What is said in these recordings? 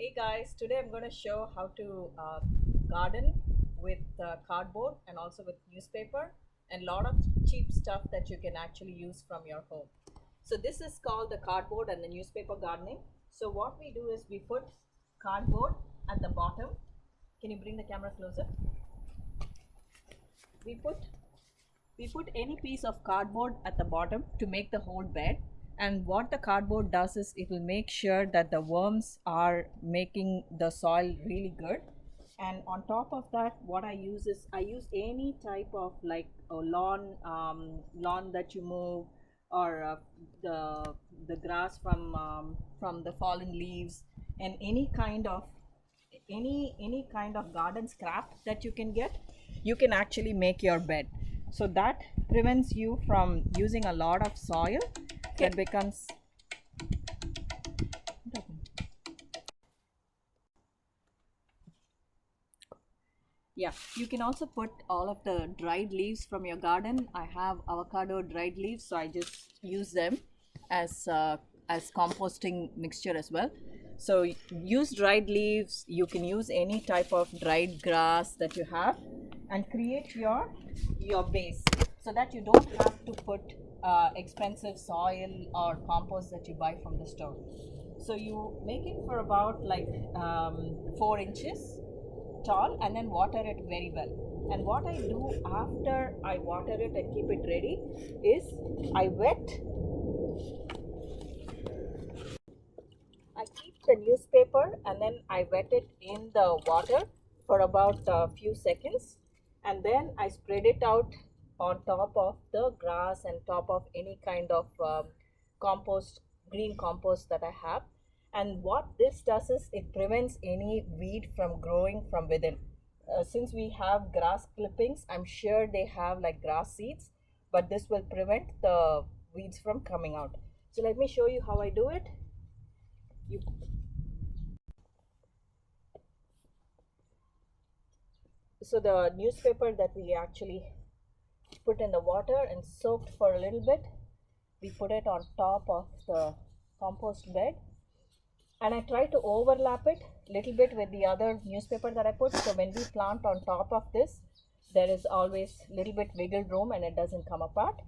Hey guys, today I'm going to show how to garden with cardboard and also with newspaper and a lot of cheap stuff that you can actually use from your home. So this is called the cardboard and the newspaper gardening. So what we do is we put cardboard at the bottom. Can you bring the camera closer? We put we put any piece of cardboard at the bottom to make the whole bed, and what the cardboard does is it will make sure that the worms are making the soil really good. And on top of that, what I use is I use any type of like a lawn that you move, or the grass from the fallen leaves, and any kind of garden scrap that you can get, you can actually make your bed. So that prevents you from using a lot of soil that becomes. Yeah, you can also put all of the dried leaves from your garden. I have avocado dried leaves, so I just use them as composting mixture as well. So use dried leaves. You can use any type of dried grass that you have, and create your base so that you don't have to put expensive soil or compost that you buy from the store. So you make it for about like 4 inches tall, and then water it very well. And what I do after I water it and keep it ready is I wet I keep the newspaper and then I wet it in the water for about a few seconds, and then I spread it out on top of the grass and top of any kind of compost, green compost that I have. And what this does is it prevents any weed from growing from within. Since we have grass clippings, I'm sure they have like grass seeds, but this will prevent the weeds from coming out. So let me show you how I do it. You So the newspaper that we actually put in the water and soaked for a little bit, we put it on top of the compost bed, and I try to overlap it a little bit with the other newspaper that I put, so when we plant on top of this, there is always a little bit wiggle room and it doesn't come apart.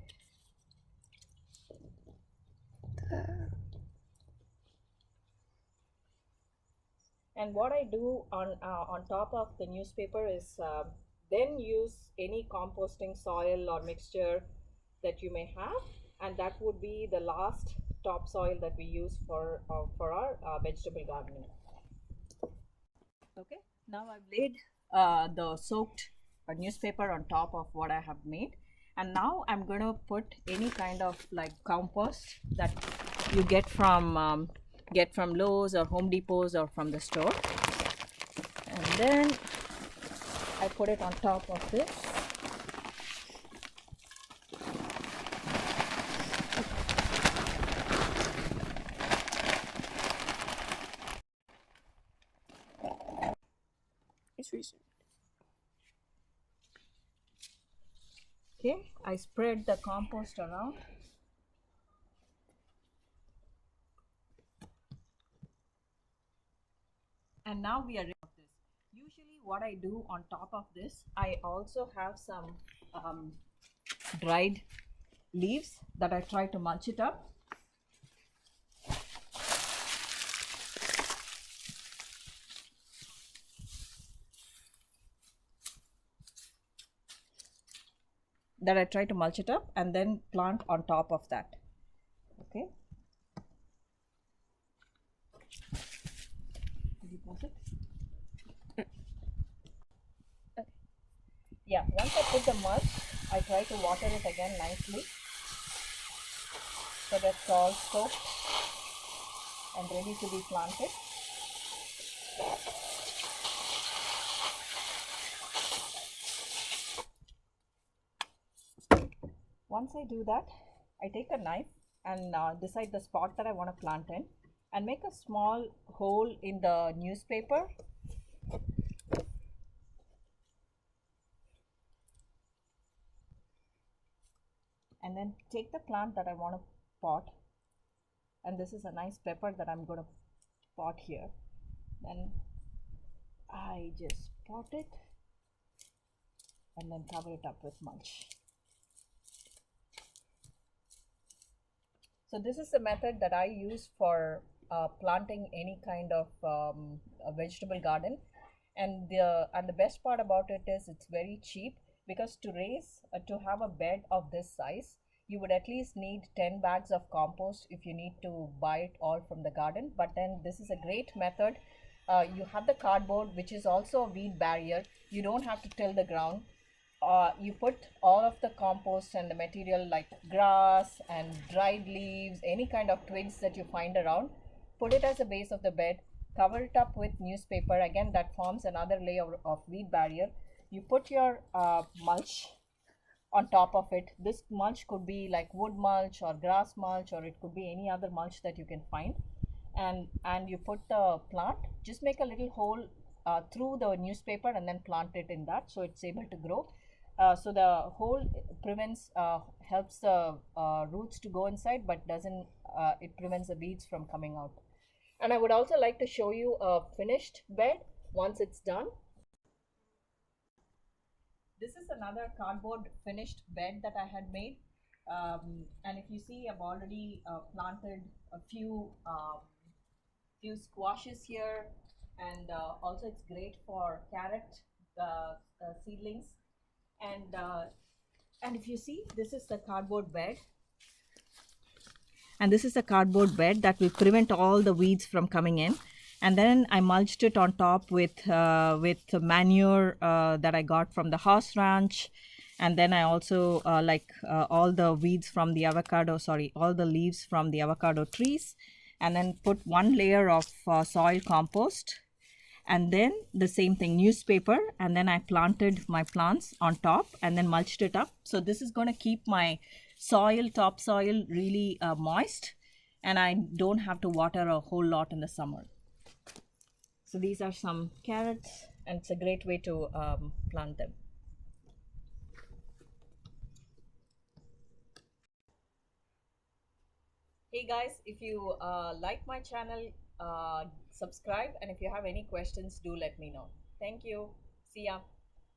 And what I do on top of the newspaper is then use any composting soil or mixture that you may have, and that would be the last topsoil that we use for our vegetable gardening. Okay, now I've laid the soaked newspaper on top of what I have made, and now I'm going to put any kind of like compost that you get from Lowe's or Home Depots or from the store, and then I put it on top of this. It's recent. Okay, I spread the compost around. And now we are ready for this. Usually what I do on top of this, I also have some dried leaves that I try to mulch it up. That I try to mulch it up and then plant on top of that. Okay. Did you pause it? Yeah, once I put the mulch, I try to water it again nicely so that's all soaked and ready to be planted. Once I do that, I take a knife and decide the spot that I want to plant in, and make a small hole in the newspaper. And then take the plant that I want to pot, and this is a nice pepper that I'm going to pot here. Then I just pot it and then cover it up with mulch. So this is the method that I use for planting any kind of a vegetable garden, and the best part about it is it's very cheap, because to have a bed of this size, you would at least need 10 bags of compost if you need to buy it all from the garden. But then this is a great method. You have the cardboard, which is also a weed barrier. You don't have to till the ground. You put all of the compost and the material like grass and dried leaves, any kind of twigs that you find around, put it as a base of the bed, cover it up with newspaper. Again, that forms another layer of weed barrier. You put your mulch on top of it. This mulch could be like wood mulch or grass mulch, or it could be any other mulch that you can find. And you put the plant, just make a little hole through the newspaper and then plant it in that, so it's able to grow. So the hole prevents helps the roots to go inside, but doesn't it prevents the weeds from coming out. And I would also like to show you a finished bed once it's done. This is another cardboard finished bed that I had made. And if you see, I've already planted a few squashes here, and also it's great for carrot seedlings. And if you see, this is the cardboard bed, and this is a cardboard bed that will prevent all the weeds from coming in. And then I mulched it on top with manure that I got from the horse ranch. And then I also all the weeds from the all the leaves from the avocado trees, and then put one layer of soil compost, and then the same thing, newspaper, and then I planted my plants on top and then mulched it up. So this is going to keep my topsoil really moist, and I don't have to water a whole lot in the summer. So these are some carrots, and it's a great way to plant them. Hey guys, if you like my channel, subscribe, and if you have any questions, do let me know. Thank you. See ya.